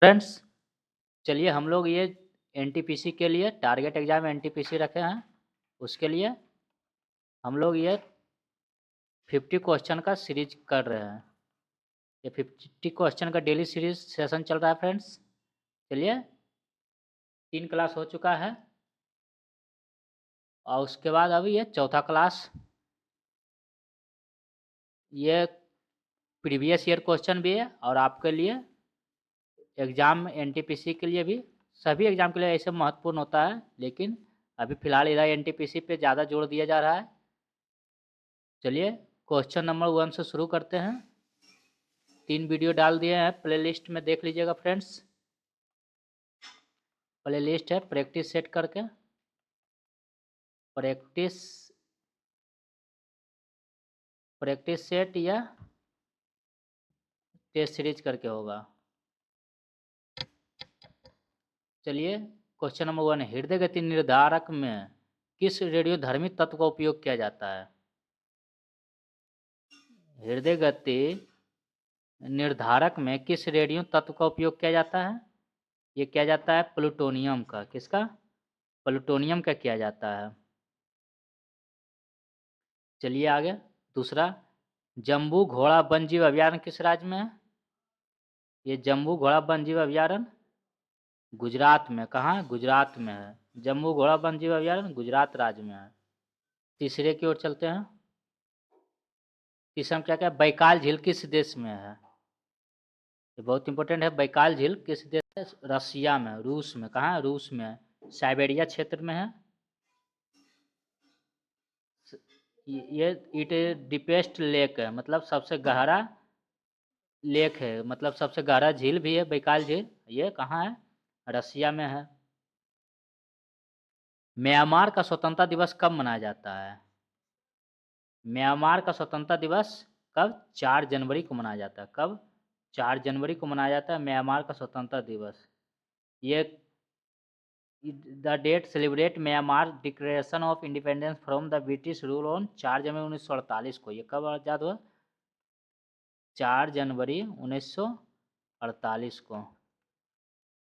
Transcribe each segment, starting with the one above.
Friends, चलिए हम लोग ये एनटीपीसी के लिए टारगेट एग्जाम एनटीपीसी रखे हैं। उसके लिए हम लोग ये 50 क्वेश्चन का सीरीज कर रहे हैं। ये 50 क्वेश्चन का डेली सीरीज सेशन चल रहा है फ्रेंड्स। चलिए 3 क्लास हो चुका है और उसके बाद अभी ये चौथा क्लास। ये प्रीवियस ईयर क्वेश्चन भी है और आपके लिए एग्ज़ाम एनटीपीसी के लिए भी, सभी एग्ज़ाम के लिए ऐसे महत्वपूर्ण होता है, लेकिन अभी फ़िलहाल इधर एनटीपीसी पे ज़्यादा जोर दिया जा रहा है। चलिए क्वेश्चन नंबर 1 से शुरू करते हैं। 3 वीडियो डाल दिए हैं, प्लेलिस्ट में देख लीजिएगा फ्रेंड्स। प्लेलिस्ट है प्रैक्टिस सेट करके, प्रैक्टिस सेट या टेस्ट सीरीज करके होगा। चलिए क्वेश्चन नंबर 1 है, हृदय गति निर्धारक में किस रेडियोधर्मी तत्व का उपयोग किया जाता है? हृदय गति निर्धारक में किस रेडियो तत्व का उपयोग किया जाता है? ये किया जाता है प्लूटोनियम का। किसका? प्लूटोनियम का किया जाता है। चलिए आगे दूसरा, जम्बू घोड़ा वन्यजीव अभयारण्य किस राज्य में है? ये जम्बू घोड़ा वन्यजीव अभयारण्य गुजरात में। कहाँ है? गुजरात में है। जम्बू घोड़ा वन्यजीव अभयारण्य गुजरात राज्य में है। तीसरे की ओर चलते हैं। तीसरा क्या क्या, बैकाल झील किस देश में है? ये बहुत इंपॉर्टेंट है। बैकाल झील किस देश में? रसिया में, रूस में। कहाँ है? रूस में, साइबेरिया क्षेत्र में है। ये इट डीपेस्ट लेक है, मतलब सबसे गहरा लेक है, मतलब सबसे गहरा झील भी है बैकाल झील। ये कहाँ है? रसिया में है। म्यांमार का स्वतंत्रता दिवस कब मनाया जाता है? म्यांमार का स्वतंत्रता दिवस कब? 4 जनवरी को मनाया जाता है। कब? 4 जनवरी को मनाया जाता है म्यांमार का स्वतंत्रता दिवस। ये the date celebrate Myanmar declaration of independence from the British rule on 4 January 1948 को। ये कब आज़ाद हुआ? 4 जनवरी 1948 को,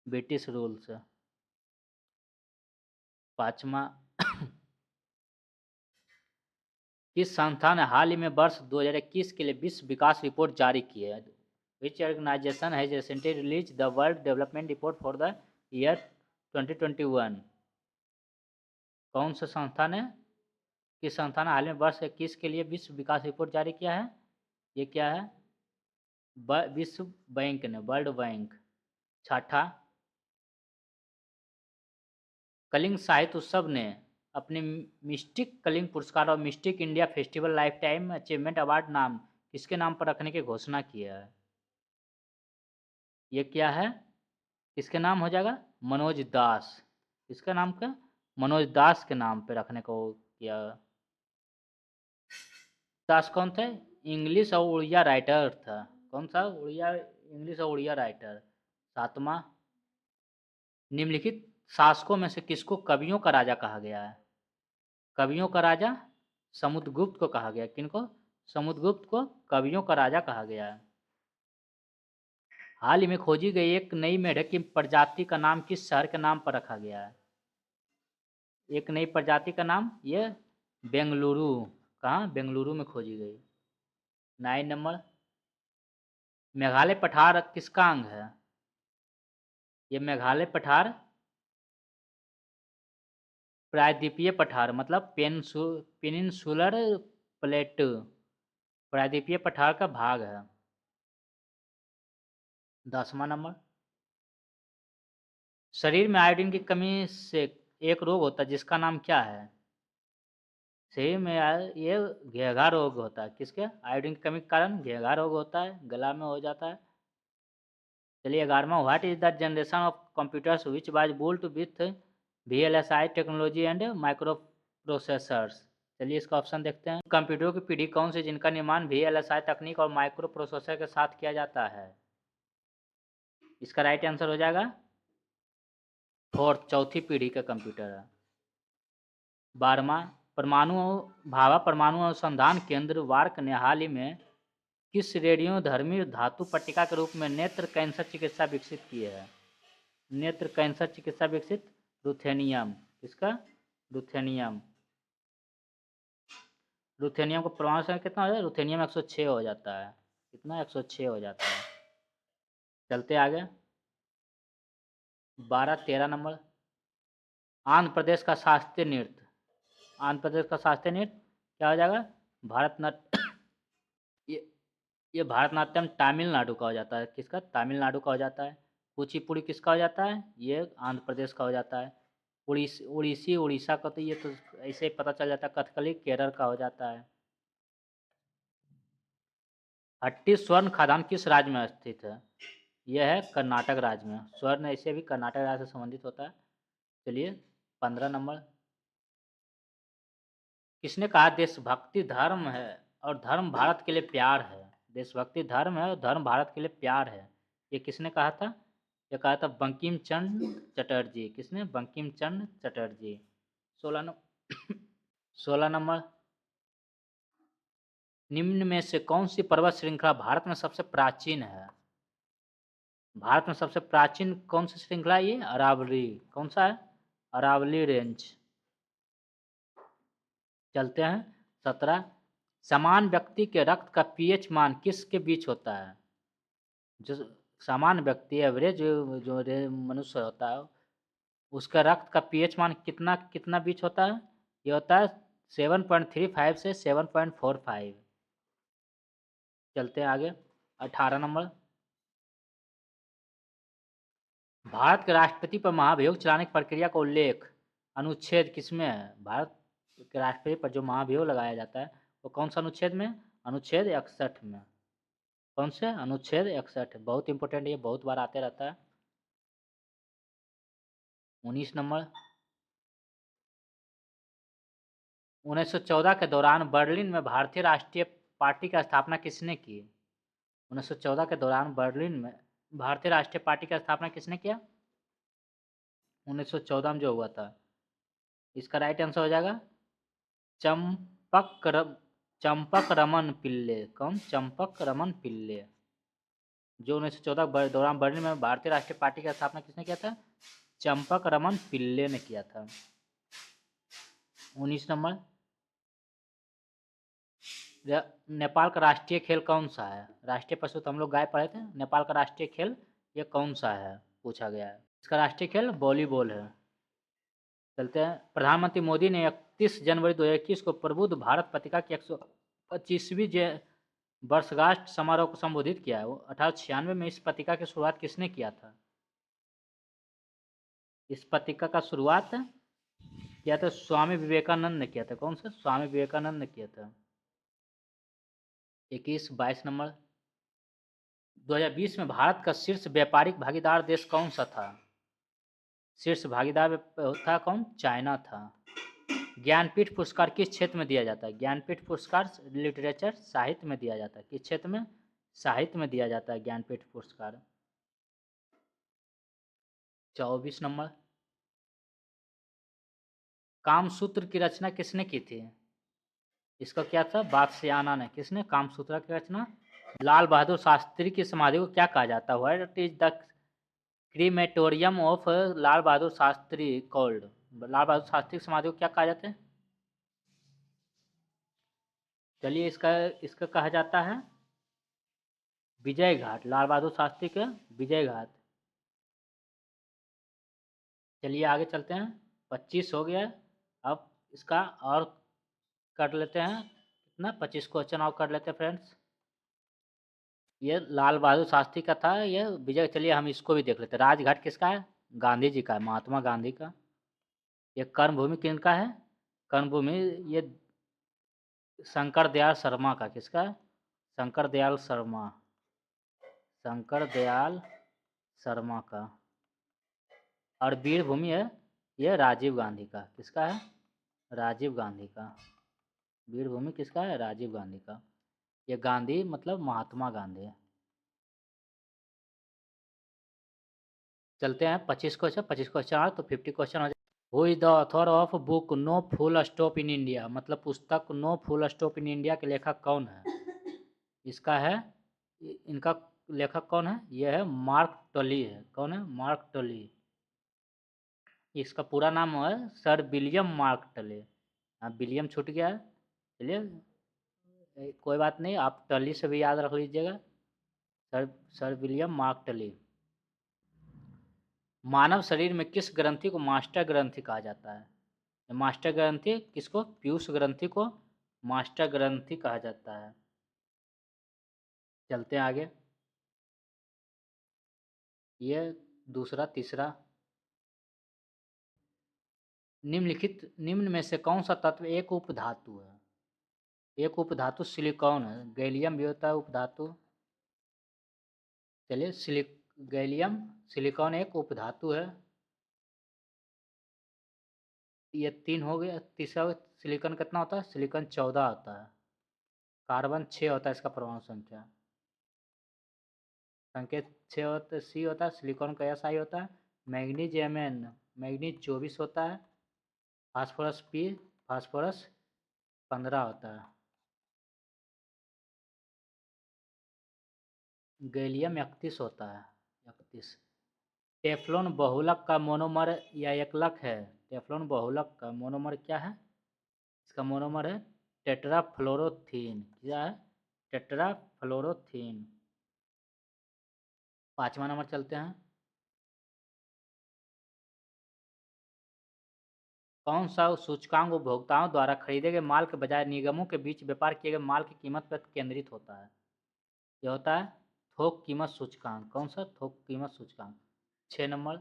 ब्रिटिश रूल से। पाँचवा, किस संस्था ने हाल ही में वर्ष 2021 के लिए विश्व विकास रिपोर्ट जारी की है? Which organization has recently release the world development report for the year 2021? कौन सा संस्था ने, किस संस्था ने हाल में वर्ष 21 के लिए विश्व विकास रिपोर्ट जारी किया है? ये क्या है? विश्व बैंक ने, वर्ल्ड बैंक। छठा, कलिंग साहित्य उत्सव ने अपने मिस्टिक कलिंग पुरस्कार और mistake India festival life time achievement award नाम किसके नाम पर रखने की घोषणा की है? ये क्या है? किसके नाम हो जाएगा? मनोज दास। किसका नाम का? मनोज दास के नाम पे रखने को किया। दास कौन थे? इंग्लिश और उड़िया राइटर था। कौन सा? उड़िया, इंग्लिश और उड़िया राइटर। सातवां, निम्नलिखित शासकों में से किसको कवियों का राजा कहा गया है? कवियों का राजा समुद्रगुप्त को कहा गया। किनको? समुद्रगुप्त को कवियों का राजा कहा गया है। हाल ही में खोजी गई एक नई मेढक की प्रजाति का नाम किस शहर के नाम पर रखा गया है? एक नई प्रजाति का नाम, ये बेंगलुरु। कहाँ? बेंगलुरु में खोजी गई। 9 नंबर, मेघालय पठार किसका अंग है? ये मेघालय पठार प्रायद्वीपीय पठार, मतलब पेनिनसुलर प्लेटू प्रायद्वीपीय पठार का भाग है। 10वां नंबर, शरीर में आयोडीन की कमी से एक रोग होता है जिसका नाम क्या है? शरीर में ये घेघा रोग होता है। किसके? आयोडीन की कमी के कारण घेघा रोग होता है, गला में हो जाता है। चलिए 11वां, what is the generation of computers which was built with VLSI technology and microprocessors? चलिए इसका ऑप्शन देखते हैं। कंप्यूटरों की पीढ़ी कौन सी जिनका निर्माण VLSI तकनीक और माइक्रो प्रोसेसर के साथ किया जाता है? इसका राइट आंसर हो जाएगा फोर्थ, चौथी पीढ़ी का कंप्यूटर है। 12वां, परमाणु भाभा परमाणु अनुसंधान केंद्र वार्क ने हाल ही में किस रेडियोधर्मी धातु पट्टिका के रूप में नेत्र कैंसर चिकित्सा विकसित की है? नेत्र कैंसर चिकित्सा विकसित रुथेनियम। किसका? रुथेनियम। रुथेनियम का परमाणु संख्या कितना हो जाता है? रुथेनियम 106 हो जाता है। कितना? 106 हो जाता है। चलते आगे 12-13 नंबर। आंध्र प्रदेश का शास्त्रीय नृत्य। आंध्र प्रदेश का शास्त्रीय नृत्य क्या हो जाएगा? भारतनाट्यम। ये भारतनाट्यम तमिलनाडु का हो जाता है। किसका? तमिलनाडु का हो जाता है। कुचिपुड़ी किसका हो जाता है? ये आंध्र प्रदेश का हो जाता है। उड़ीसी उड़ीसा का, तो ये तो ऐसे ही पता चल जाता है। कथकली केरल का हो जाता है। हट्टी स्वर्ण खदान किस राज्य में स्थित है? यह है कर्नाटक राज्य में। स्वर्ण ऐसे भी कर्नाटक राज्य से संबंधित होता है। चलिए 15 नंबर। किसने कहा देशभक्ति धर्म है और धर्म भारत के लिए प्यार है? देशभक्ति धर्म है और धर्म भारत के लिए प्यार है, ये किसने कहा था? ये कहा था बंकिम चंद्र चटर्जी। किसने? बंकिम चंद्र चटर्जी। 16 नंबर। निम्न में से कौन सी पर्वत श्रृंखला भारत में सबसे प्राचीन है? भारत में सबसे प्राचीन कौन सी श्रृंखला? ये अरावली। कौन सा है? अरावली रेंज। चलते हैं 17। समान व्यक्ति के रक्त का पीएच मान किसके बीच होता है? जो समान व्यक्ति एवरेज जो मनुष्य होता है उसका रक्त का पीएच मान कितना कितना बीच होता है? ये होता है 7.35 से 7.45। चलते हैं आगे 18 नंबर। भारत के राष्ट्रपति पर महाभियोग चलाने की प्रक्रिया का उल्लेख अनुच्छेद किसमें है? भारत के राष्ट्रपति पर जो महाभियोग लगाया जाता है वो कौन सा अनुच्छेद में? अनुच्छेद 61 में। कौन से? अनुच्छेद 61। बहुत इंपॉर्टेंट, ये बहुत बार आते रहता है। 19 नंबर। 1914 के दौरान बर्लिन में भारतीय राष्ट्रीय पार्टी की स्थापना किसने की? 1914 के दौरान बर्लिन में भारतीय राष्ट्रीय पार्टी की स्थापना किसने किया? 1914 में जो हुआ था। इसका राइट आंसर हो जाएगा चंपक रमन पिल्ले। कौन? चंपक रमन पिल्ले। जो 1914 के दौरान बर्लिन में भारतीय राष्ट्रीय पार्टी की स्थापना किसने किया था? चंपक रमन पिल्ले ने किया था। 19 नंबर। नेपाल का राष्ट्रीय खेल कौन सा है? राष्ट्रीय पशु तो हम लोग गाय पढ़े थे। नेपाल का राष्ट्रीय खेल ये कौन सा है पूछा गया है। इसका राष्ट्रीय खेल वॉलीबॉल है। चलते हैं। प्रधानमंत्री मोदी ने 31 जनवरी 2021 को प्रबुद्ध भारत पत्रिका की 125वीं वर्षगांठ समारोह को संबोधित किया है। 1896 में इस पत्रिका की शुरुआत किसने किया था? इस पत्रिका का शुरुआत किया था स्वामी विवेकानंद ने किया था। कौन सा? स्वामी विवेकानंद ने किया था। 22 नंबर। 2020 में भारत का शीर्ष व्यापारिक भागीदार देश कौन सा था? शीर्ष भागीदार था कौन? चाइना था। ज्ञानपीठ पुरस्कार किस क्षेत्र में दिया जाता है? ज्ञानपीठ पुरस्कार लिटरेचर साहित्य में दिया जाता है। किस क्षेत्र में? साहित्य में दिया जाता है ज्ञानपीठ पुरस्कार। 24 नंबर। कामसूत्र की रचना किसने की थी? इसका क्या था? वात्स्यायन ने। किसने? कामसूत्र की रचना। लाल बहादुर शास्त्री की समाधि को क्या कहा जाता है? What is the crematorium of Lal Bahadur Shastri called? Lal Bahadur Shastri की समाधि को क्या कहा जाता है? चलिए इसका कहा जाता है विजय घाट। लाल बहादुर शास्त्री के विजय घाट। चलिए आगे चलते हैं। 25 हो गया। अब इसका और कर लेते हैं। कितना? 25 क्वेश्चन और कर लेते हैं फ्रेंड्स। ये लाल बहादुर शास्त्री का था ये विजय। चलिए हम इसको भी देख लेते हैं। राजघाट किसका है? गांधी जी का है, महात्मा गांधी का। ये कर्मभूमि किनका है? कर्मभूमि ये शंकर दयाल शर्मा का। किसका? शंकर दयाल शर्मा। शंकर दयाल शर्मा का। और वीर भूमि है ये राजीव गांधी का। किसका है? राजीव गांधी का। वीर भूमि किसका है? राजीव गांधी का। ये गांधी मतलब महात्मा गांधी। चलते हैं 25 क्वेश्चन। 25 क्वेश्चन आ तो 50 क्वेश्चन हो जाए। Who is the author of book no full stop in India? मतलब पुस्तक no full stop in India के लेखक कौन है? इसका है, इनका लेखक कौन है? ये है मार्क टली है। कौन है? मार्क टली। इसका पूरा नाम है सर विलियम मार्क टली। हाँ, विलियम छूट गया है, चलिए कोई बात नहीं, आप टली से भी याद रख लीजिएगा। सर सर विलियम मार्क टली। मानव शरीर में किस ग्रंथि को मास्टर ग्रंथि कहा जाता है? मास्टर ग्रंथि किसको? पीयूष ग्रंथि को मास्टर ग्रंथि कहा जाता है। चलते हैं आगे। ये दूसरा तीसरा। निम्न में से कौन सा तत्व एक उपधातु है? एक उपधातु सिलिकॉन है। गैलियम भी होता है उपधातु। चलिए गैलियम सिलिकॉन एक उपधातु है। ये 3 हो गया। तीसरा सिलिकॉन कितना होता है? सिलिकॉन 14 होता है। कार्बन 6 होता है इसका परमाणु संख्या। संकेत 6 होता है। सी होता है। सिलिकॉन का SI होता है। मैग्नीज Mn, मैग्नीज 24 होता है। फास्फोरस P, फास्फोरस 15 होता है। गैलियम 31 होता है। 31। टेफ्लॉन बहुलक का मोनोमर या एकलक है? टेफ्लॉन बहुलक का मोनोमर क्या है? इसका मोनोमर है टेट्राफ्लोरोथीन। क्या है? टेट्राफ्लोरोथीन। 5वां नंबर चलते हैं। कौन सा सूचकांक उपभोक्ताओं द्वारा खरीदे गए माल के बजाय निगमों के बीच व्यापार किए गए माल की कीमत पर केंद्रित होता है? यह होता है थोक कीमत सूचकांक। कौन सा? थोक कीमत सूचकांक। 6 नंबर।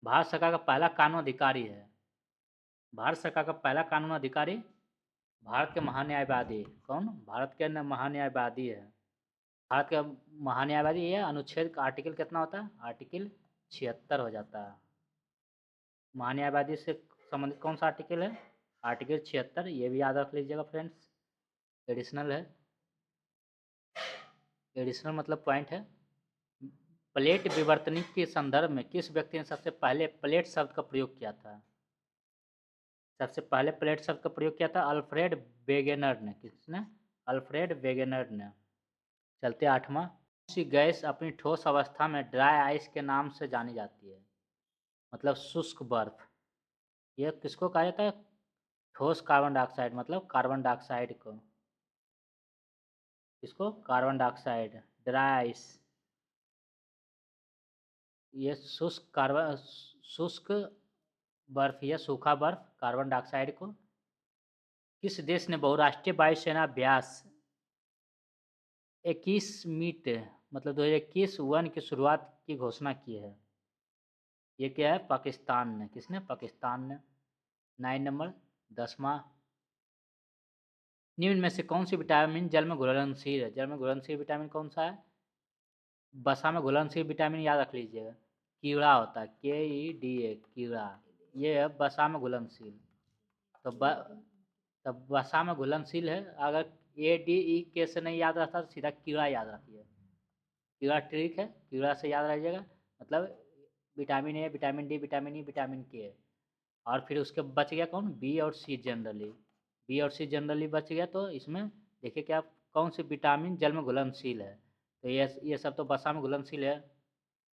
भारत सरकार का पहला कानून अधिकारी है? भारत सरकार का पहला कानून अधिकारी भारत के महान्यायवादी। कौन? भारत के महान्यायवादी है। भारत का महान्यायवादी। ये अनुच्छेद का आर्टिकल कितना होता है? आर्टिकल 76 हो जाता है। महान्यायवादी से संबंधित कौन सा आर्टिकल है? आर्टिकल 76। ये भी याद रख लीजिएगा फ्रेंड्स, एडिशनल है। एडिशनल मतलब पॉइंट है। प्लेट विवर्तनिक के संदर्भ में किस व्यक्ति ने सबसे पहले प्लेट शब्द का प्रयोग किया था? सबसे पहले प्लेट शब्द का प्रयोग किया था अल्फ्रेड वेगेनर ने। किसने? अल्फ्रेड वेगेनर ने। चलते 8वां। कौन सी गैस अपनी ठोस अवस्था में ड्राई आइस के नाम से जानी जाती है? मतलब शुष्क बर्फ। यह किसको कहा जाता है? ठोस कार्बन डाइऑक्साइड, मतलब कार्बन डाइऑक्साइड को। इसको कार्बन डाइऑक्साइड, ड्राई आइस। ये शुष्क बर्फ या सूखा बर्फ कार्बन डाइऑक्साइड को। किस देश ने बहुराष्ट्रीय वायुसेना अभ्यास 21 मीट मतलब 2021 वन की शुरुआत की घोषणा की है? ये क्या है? पाकिस्तान ने। किसने? पाकिस्तान ने। 9 नंबर। 10वां। निम्न में से कौन सी विटामिन जल में घुलनशील है? जल में घुलनशील विटामिन कौन सा है? वसा में घुलनशील विटामिन याद रख लीजिएगा, कीड़ा होता है। KEDA, कीड़ा। ये है वसा में घुलनशील। तो तब वसा में घुलनशील है। अगर ADE से नहीं याद रहता तो सीधा कीड़ा याद रखिए। कीड़ा ट्रिक है, कीड़ा से याद रहिएगा। मतलब vitamin A, vitamin D, vitamin E, vitamin K। और फिर उसके बच गया कौन? B और C जनरली। B और C जनरली बच गया। तो इसमें देखिए क्या कौन सी विटामिन जल में घुलनशील है? तो ये सब तो वसा में घुलनशील है।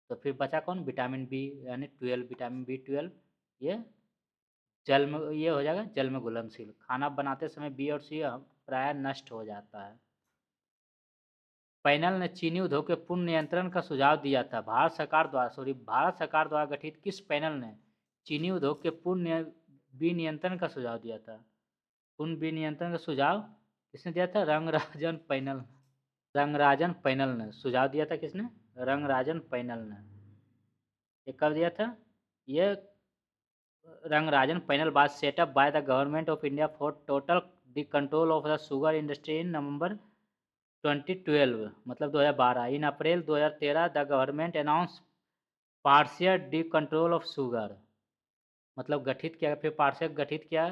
तो फिर बचा कौन? विटामिन B, यानी 12, विटामिन B12। ये जल में, ये हो जाएगा जल में घुलनशील। खाना बनाते समय B और C प्राय नष्ट हो जाता है। पैनल ने चीनी उद्योग के पूर्ण नियंत्रण का सुझाव दिया था। भारत सरकार द्वारा गठित किस पैनल ने चीनी उद्योग के पूर्ण विनियंत्रण का सुझाव दिया था? पूर्ण विनियंत्रण का सुझाव किसने दिया था? रंगराजन पैनल। रंगराजन पैनल ने सुझाव दिया था। किसने? रंगराजन पैनल ने। ये कब दिया था? ये Rangarajan panel was set up by the government of India for total the control of the sugar industry in November 2012, मतलब 2012। इन अप्रैल 2013 the government announce partial D control of sugar, मतलब गठित किया। फिर पार्शियल गठित किया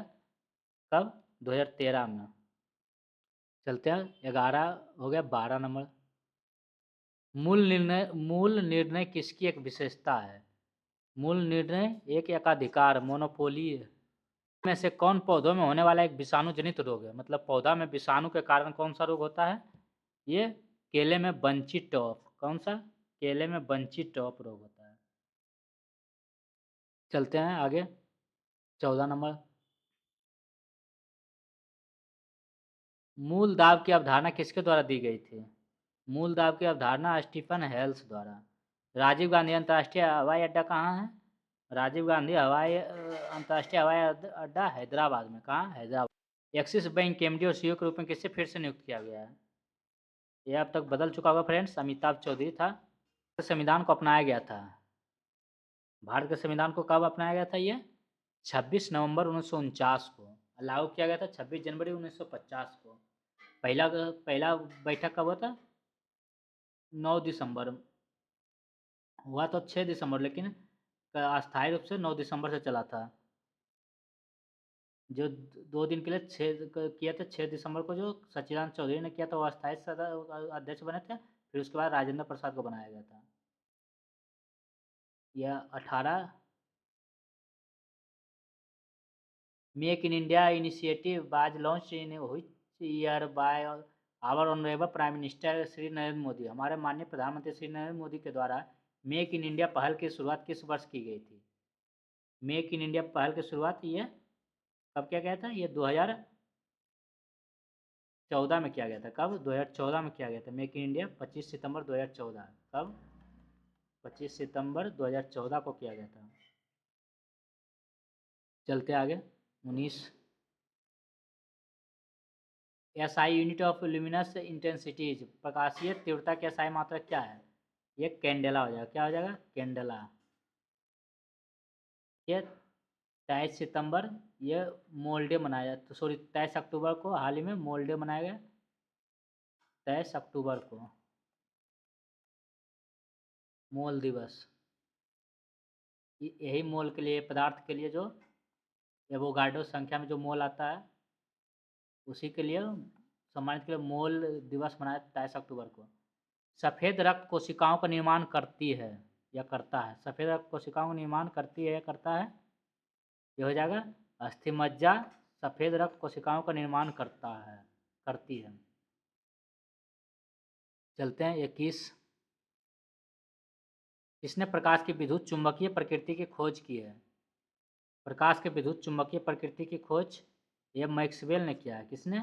कब? 2013 में। चलते हैं 11 हो गया। 12 नंबर। मूल निर्णय किसकी एक विशेषता है? मूल निर्णय एक एकाधिकार, मोनोपोली में से कौन पौधों में होने वाला एक विषाणु जनित रोग है? मतलब पौधा में विषाणु के कारण कौन सा रोग होता है? ये केले में बंची टॉप। कौन सा? केले में बंची टॉप रोग होता है। चलते हैं आगे 14 नंबर। मूल दाब की अवधारणा किसके द्वारा दी गई थी? मूल दाब की अवधारणा स्टीफन हेल्स द्वारा। राजीव गांधी अंतर्राष्ट्रीय हवाई अड्डा कहाँ है? राजीव गांधी अंतर्राष्ट्रीय हवाई अड्डा हैदराबाद में। कहाँ? हैदराबाद। एक्सिस बैंक एमडी और सीईओ के रूप में किससे फिर से नियुक्त किया गया है? यह अब तक बदल चुका होगा फ्रेंड्स, अमिताभ चौधरी था। संविधान को अपनाया गया था। भारत के संविधान को कब अपनाया गया था? ये 26 नवंबर 1949 को। लागू किया गया था 26 जनवरी 1950 को। पहला बैठक कब हुआ था? 9 दिसंबर। हुआ तो 6 दिसंबर, लेकिन अस्थायी रूप से 9 दिसंबर से चला था। जो 2 दिन के लिए किया था 6 दिसंबर को, जो सच्चिदानंद चौधरी ने किया था, वो अस्थायी अध्यक्ष बने थे। फिर उसके बाद राजेंद्र प्रसाद को बनाया गया था। यह 18 make in India initiative was launch in which year by our honourable prime minister Shri Narendra Modi. हमारे माननीय प्रधानमंत्री श्री नरेंद्र मोदी के द्वारा मेक इन इंडिया पहल की शुरुआत किस वर्ष की गई थी? मेक इन इंडिया पहल की शुरुआत ये कब किया गया था? ये 2014 में किया गया था। कब? 2014 में किया गया था मेक इन इंडिया। 25 सितंबर 2014। कब? 25 सितंबर 2014 को किया गया था। चलते आगे 19। SI unit of luminous intensities, प्रकाशीय तीव्रता की एसआई मात्रक क्या है? ये कैंडेला हो जाएगा। क्या हो जाएगा? कैंडेला। ये 23 सितंबर ये मोल्डे मनाया, तो सॉरी 23 अक्टूबर को हाल ही में मोल्डे मनाया गया। 23 अक्टूबर को मोल दिवस। यही मोल के लिए, पदार्थ के लिए जो एवोगाड्रो संख्या में जो मोल आता है, उसी के लिए सम्मानित के लिए मोल दिवस मनाया 23 अक्टूबर को। सफ़ेद रक्त कोशिकाओं का निर्माण करती है या करता है? सफ़ेद रक्त कोशिकाओं का निर्माण करती है या करता है? ये हो जाएगा अस्थिमज्जा सफ़ेद रक्त कोशिकाओं का निर्माण करती है। चलते हैं 21। किसने प्रकाश की विद्युत चुंबकीय प्रकृति की खोज की है? प्रकाश के विद्युत चुंबकीय प्रकृति की खोज ये मैक्सवेल ने किया है। किसने?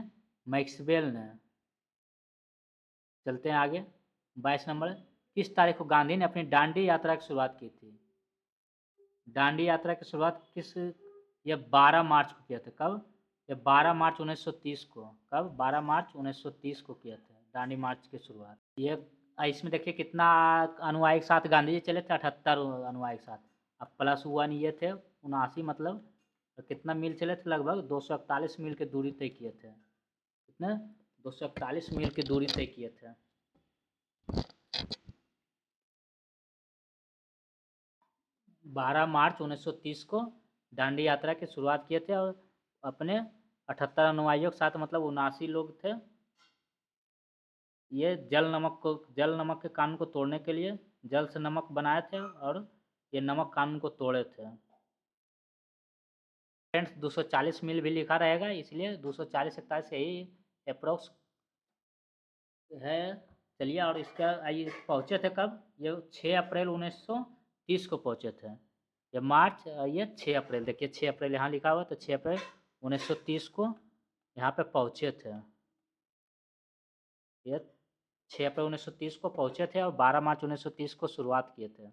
मैक्सवेल ने। चलते हैं आगे 22 नंबर। किस तारीख को गांधी ने अपनी दांडी यात्रा की शुरुआत की थी? दांडी यात्रा की शुरुआत ये 12 मार्च को किया था। कब? ये 12 मार्च 1930 को। कब? 12 मार्च 1930 को किया था दांडी मार्च की शुरुआत। ये इसमें देखिए कितना अनुयायी के साथ गांधी जी चले थे? 78 अनुयायी के साथ। अब प्लस 1 ये थे 79, मतलब तो कितना मील चले थे? लगभग 241 मील की दूरी तय किए थे। कितने? 241 मील की दूरी तय किए थे। 12 मार्च 1930 को दांडी यात्रा की शुरुआत किए थे और अपने 78 अनुयायियों के साथ, मतलब 79 लोग थे। ये जल नमक के कानून को तोड़ने के लिए जल से नमक बनाए थे और ये नमक कानून को तोड़े थे। फ्रेंड्स 240 मील भी लिखा रहेगा, इसलिए 240 41 यही अप्रोक्स है। चलिए, और इसका आइए पहुँचे थे कब? ये 6 अप्रैल 1930 को पहुँचे थे। ये मार्च, ये 6 अप्रैल, देखिए 6 अप्रैल यहाँ लिखा हुआ, तो 6 अप्रैल 1930 को यहाँ पे पहुँचे थे। ये 6 अप्रैल 1930 को पहुँचे थे और 12 मार्च 1930 को शुरुआत किए थे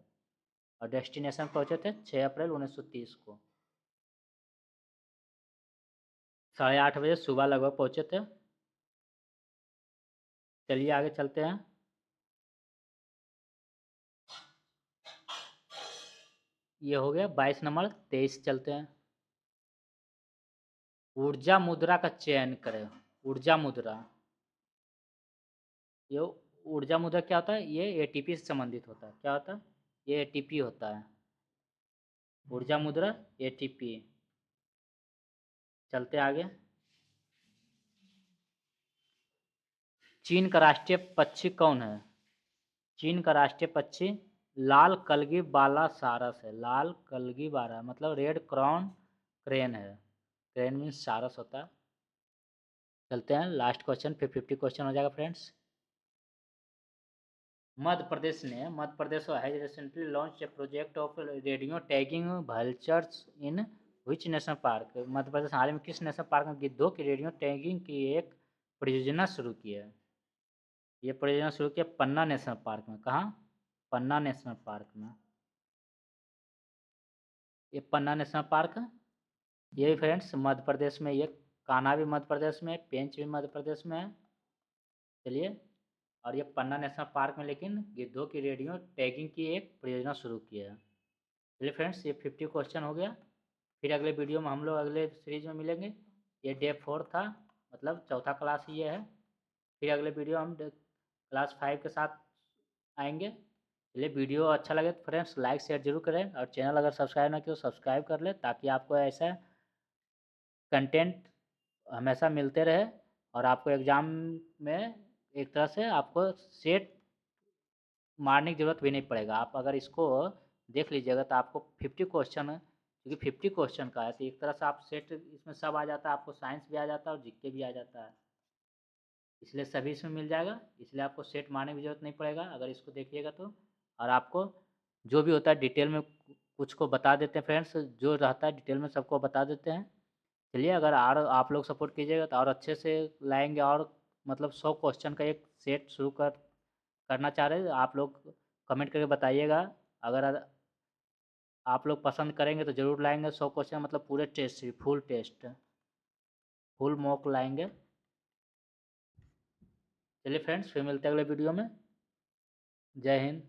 और डेस्टिनेशन पहुँचे थे 6 अप्रैल 1930 को। 8:30 बजे सुबह लगभग पहुँचे थे। चलिए आगे चलते हैं। ये हो गया 22 नंबर। 23 चलते हैं। ऊर्जा मुद्रा का चयन करें। ऊर्जा मुद्रा, ये ऊर्जा मुद्रा क्या होता है? ये एटीपी से संबंधित होता है। क्या होता है? ये एटीपी होता है। ऊर्जा मुद्रा एटीपी। चलते आगे। चीन का राष्ट्रीय पक्षी कौन है? चीन का राष्ट्रीय पक्षी लाल कलगी बाला सारस है। लाल कलगी बाला मतलब रेड क्राउन क्रेन है। क्रेन मीन्स सारस होता है। चलते हैं लास्ट क्वेश्चन, फिर 50 क्वेश्चन हो जाएगा friends. Madhya Pradesh has recently launch a project of radio tagging vultures in which national park. Madhya Pradesh हाल ही में किस नेशनल पार्क में गिद्धों की रेडियो टैगिंग की एक परियोजना शुरू की है? ये परियोजना शुरू किया पन्ना नेशनल पार्क में। कहाँ? पन्ना नेशनल पार्क में। ये पन्ना नेशनल पार्क है, ये फ्रेंड्स मध्य प्रदेश में। ये कान्हा भी मध्य प्रदेश में, पेंच भी मध्य प्रदेश में है। चलिए, और ये पन्ना नेशनल पार्क में लेकिन गिद्धों की रेडियो टैगिंग की एक परियोजना शुरू की है। चलिए फ्रेंड्स, ये 50 क्वेश्चन हो गया। फिर अगले वीडियो में हम लोग अगले सीरीज में मिलेंगे। ये डे 4 था, मतलब चौथा क्लास ये है। फिर अगले वीडियो हम क्लास 5 के साथ आएंगे। चलिए, वीडियो अच्छा लगे तो फ्रेंड्स लाइक शेयर जरूर करें, और चैनल अगर सब्सक्राइब ना किया तो सब्सक्राइब कर ले, ताकि आपको ऐसा कंटेंट हमेशा मिलते रहे, और आपको एग्ज़ाम में एक तरह से आपको सेट मारने की ज़रूरत भी नहीं पड़ेगा। आप अगर इसको देख लीजिएगा तो आपको 50 क्वेश्चन, क्योंकि 50 क्वेश्चन का है तो एक तरह से आप सेट इसमें सब आ जाता है। आपको साइंस भी आ जाता है और जीके भी आ जाता है, इसलिए सभी इसमें मिल जाएगा। इसलिए आपको सेट मारने की ज़रूरत नहीं पड़ेगा अगर इसको देखिएगा तो। और आपको जो भी होता है डिटेल में कुछ को बता देते हैं फ्रेंड्स, जो रहता है डिटेल में सबको बता देते हैं। चलिए, अगर और आप लोग सपोर्ट कीजिएगा तो और अच्छे से लाएंगे, और मतलब 100 क्वेश्चन का एक सेट शुरू करना चाह रहे हैं आप लोग। कमेंट करके बताइएगा। अगर आप लोग पसंद करेंगे तो ज़रूर लाएंगे 100 क्वेश्चन, मतलब पूरे test, full test, full mock लाएंगे। चलिए फ्रेंड्स, फिर मिलते हैं अगले वीडियो में। जय हिंद।